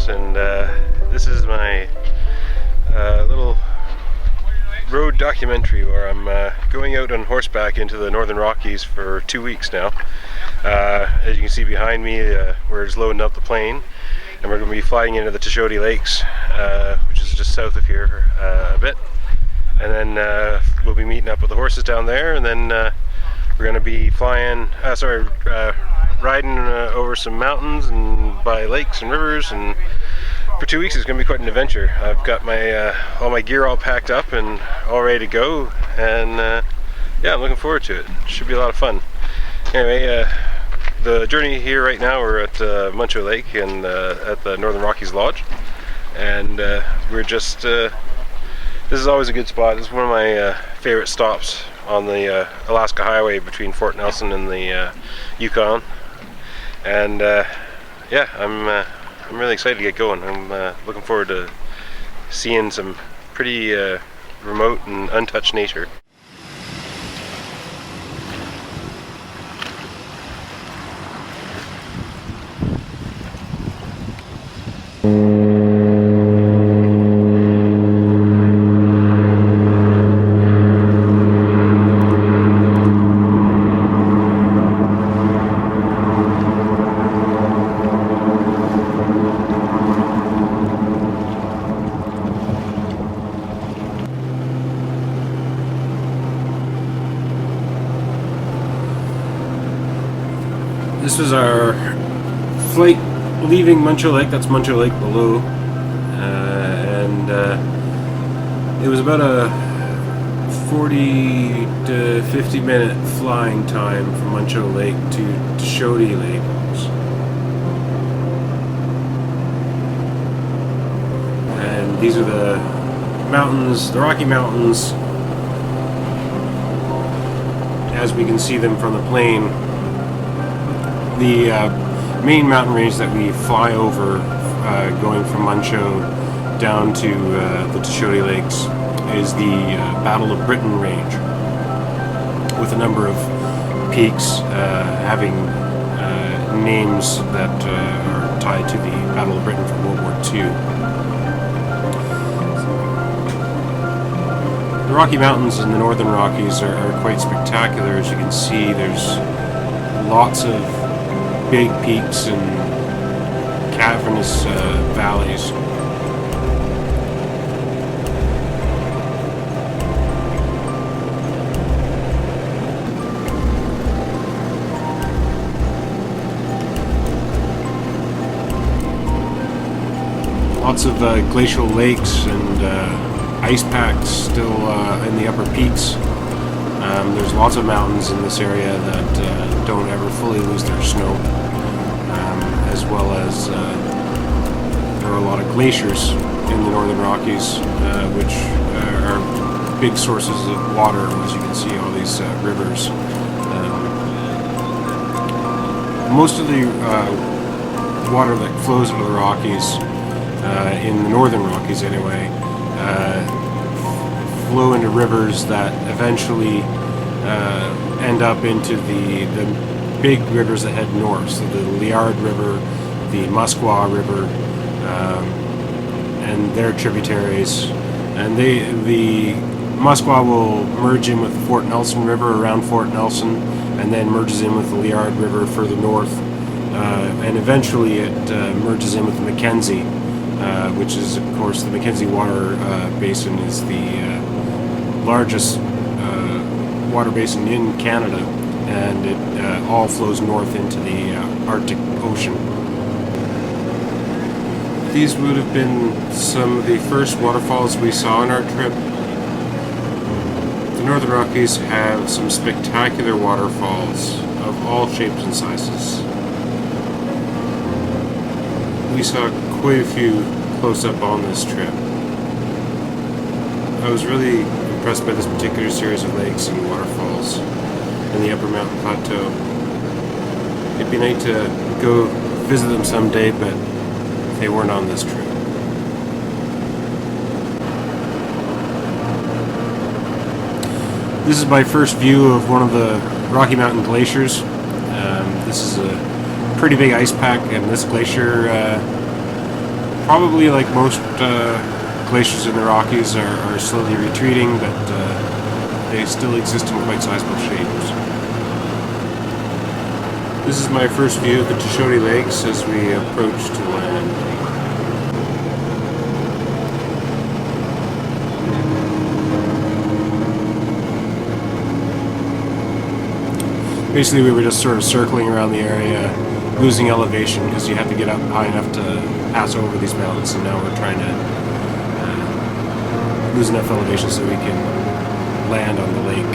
Travis, and this is my little road documentary where I'm going out on horseback into the Northern Rockies for 2 weeks now. As you can see behind me, we're just loading up the plane, and we're going to be flying into the Tuchodi Lakes, which is just south of here a bit, and then we'll be meeting up with the horses down there, and then we're going to be riding over some mountains and by lakes and rivers, and for 2 weeks it's going to be quite an adventure. I've got my all my gear all packed up and all ready to go, and yeah, I'm looking forward to it. It should be a lot of fun. Anyway, the journey here right now, we're at Muncho Lake and at the Northern Rockies Lodge, and we're just this is always a good spot. This is one of my favorite stops on the Alaska Highway between Fort Nelson and the Yukon, and yeah, I'm really excited to get going. I'm looking forward to seeing some pretty remote and untouched nature. This was our flight leaving Muncho Lake. That's Muncho Lake below, and it was about a 40 to 50 minute flying time from Muncho Lake to Tuchodi Lake. And these are the mountains, the Rocky Mountains, as we can see them from the plane. The main mountain range that we fly over, going from Muncho down to the Tuchodi Lakes, is the Battle of Britain range, with a number of peaks having names that are tied to the Battle of Britain from World War II. The Rocky Mountains in the Northern Rockies are quite spectacular. As you can see, there's lots of big peaks and cavernous valleys. Lots of glacial lakes and ice packs still in the upper peaks. There's lots of mountains in this area that don't ever fully lose their snow, as well as there are a lot of glaciers in the Northern Rockies, which are big sources of water. As you can see, all these rivers. Most of the water that flows into the Rockies, in the Northern Rockies anyway, flow into rivers that eventually end up into the big rivers that head north. So the Liard River, the Muskwa River, and their tributaries. And the Muskwa will merge in with the Fort Nelson River around Fort Nelson, and then merges in with the Liard River further north, and eventually it merges in with the Mackenzie, which is, of course, the Mackenzie water basin is the largest water basin in Canada, and it all flows north into the Arctic Ocean. These would have been some of the first waterfalls we saw on our trip. The Northern Rockies have some spectacular waterfalls of all shapes and sizes. We saw quite a few close up on this trip. I was really impressed by this particular series of lakes and waterfalls in the Upper Mountain Plateau. It'd be nice to go visit them someday, but they weren't on this trip. This is my first view of one of the Rocky Mountain glaciers. This is a pretty big ice pack, and this glacier Probably like most glaciers in the Rockies are slowly retreating, but they still exist in quite sizable shapes. This is my first view of the Tuchodi Lakes as we approach to land. Basically, we were just sort of circling around the area, losing elevation because you have to get up high enough to pass over these mountains, and now we're trying to lose enough elevation so we can land on the lake.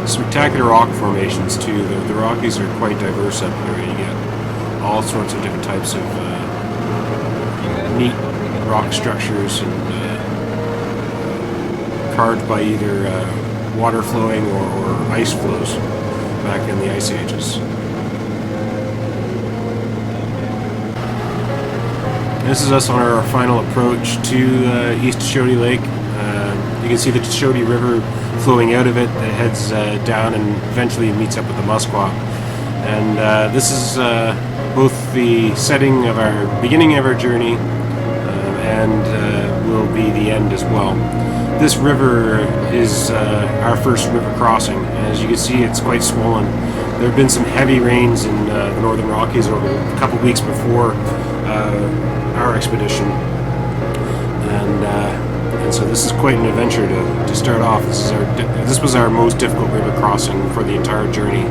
Spectacular rock formations too. The Rockies are quite diverse up here. You get all sorts of different types of neat rock structures and carved by either water flowing or ice flows back in the ice ages. This is us on our final approach to East Tuchodi Lake. You can see the Tuchodi River flowing out of it that heads down and eventually meets up with the Muskwa. And this is both the setting of our beginning of our journey and will be the end as well. This river is our first river crossing. As you can see, it's quite swollen. There have been some heavy rains in the Northern Rockies over a couple weeks before our expedition, and so this is quite an adventure to start off. This was our most difficult river crossing for the entire journey,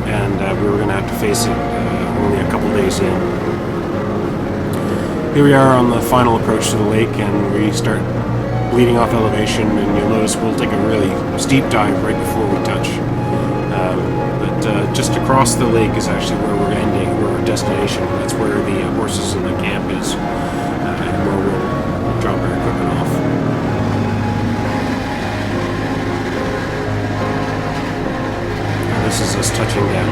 and we were going to have to face it only a couple days in. Here we are on the final approach to the lake, and we start bleeding off elevation, and you'll notice we'll take a really steep dive right before we touch. But just across the lake is actually where we're ending, where our destination. That's where the horses and the camp is, and where we'll drop our equipment off. And this is us touching down.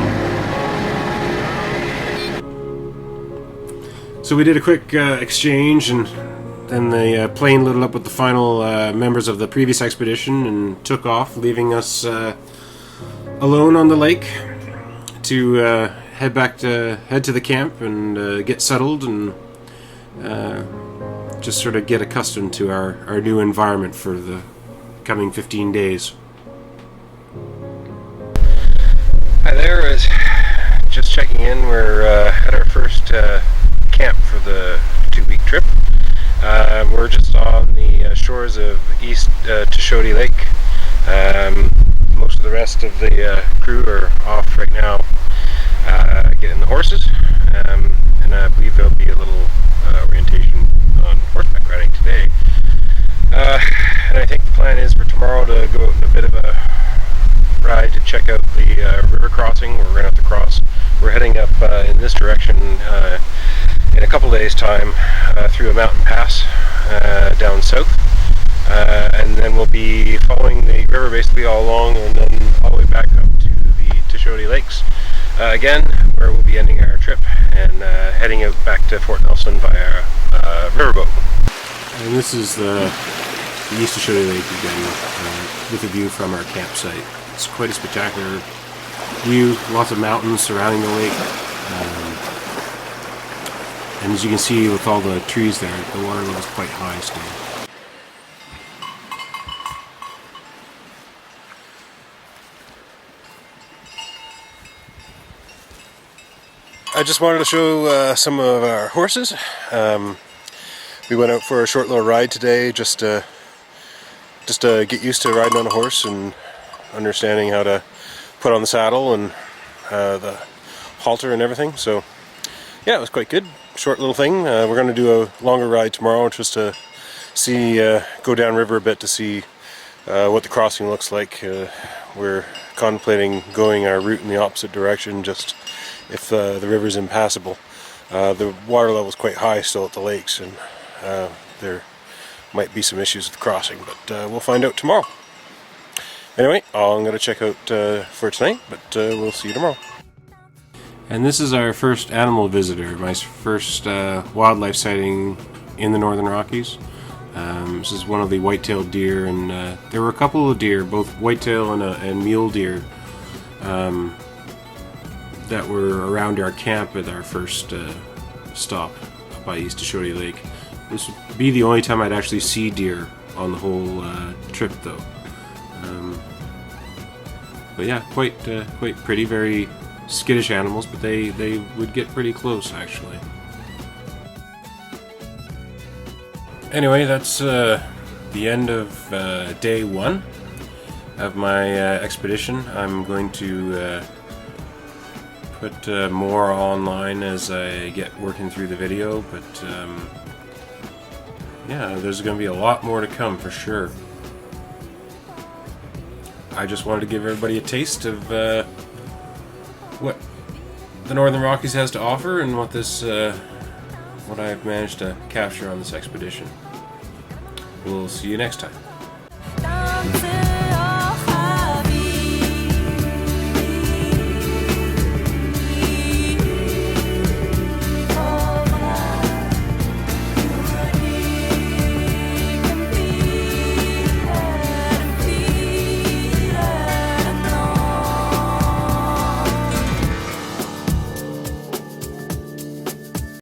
So we did a quick exchange, and then the plane loaded up with the final members of the previous expedition and took off, leaving us alone on the lake to head to the camp and get settled and just sort of get accustomed to our new environment for the coming 15 days. Hi there, just checking in. We're at our first camp for the 2-week trip. We're just on the shores of East Tuchodi Lake. Most of the rest of the crew are off right now getting the horses, and I believe there'll be a little orientation on horseback riding today. And I think the plan is for tomorrow to go out on a bit of a ride to check out the river crossing. We're going to have to cross. We're heading up in this direction in a couple days' time through a mountain pass down south, and then we'll be following the river basically all along, and then all the way back up to the Tuchodi Lakes again, where we'll be ending our trip and heading out back to Fort Nelson via riverboat. And this is the East Tuchodi Lake again, with a view from our campsite. It's quite a spectacular view, lots of mountains surrounding the lake. And as you can see with all the trees there, the water level is quite high still. I just wanted to show some of our horses. We went out for a short little ride today just to get used to riding on a horse and understanding how to put on the saddle and the halter and everything. So yeah, it was quite good. Short little thing. We're going to do a longer ride tomorrow just to see, go down river a bit to see what the crossing looks like. We're contemplating going our route in the opposite direction just if the river's impassable. The water level is quite high still at the lakes, and there might be some issues with crossing, but we'll find out tomorrow. Anyway, I'm going to check out for tonight, but we'll see you tomorrow. And this is our first animal visitor, my first wildlife sighting in the Northern Rockies. This is one of the white-tailed deer, and there were a couple of deer, both white-tail and mule deer, that were around our camp at our first stop by East Tuchodi Lake. This would be the only time I'd actually see deer on the whole trip, though. But yeah, quite pretty, very skittish animals, but they would get pretty close, actually. Anyway, that's the end of day one of my expedition. I'm going to put more online as I get working through the video, but yeah, there's going to be a lot more to come for sure. I just wanted to give everybody a taste of what the Northern Rockies has to offer and what what I've managed to capture on this expedition. We'll see you next time.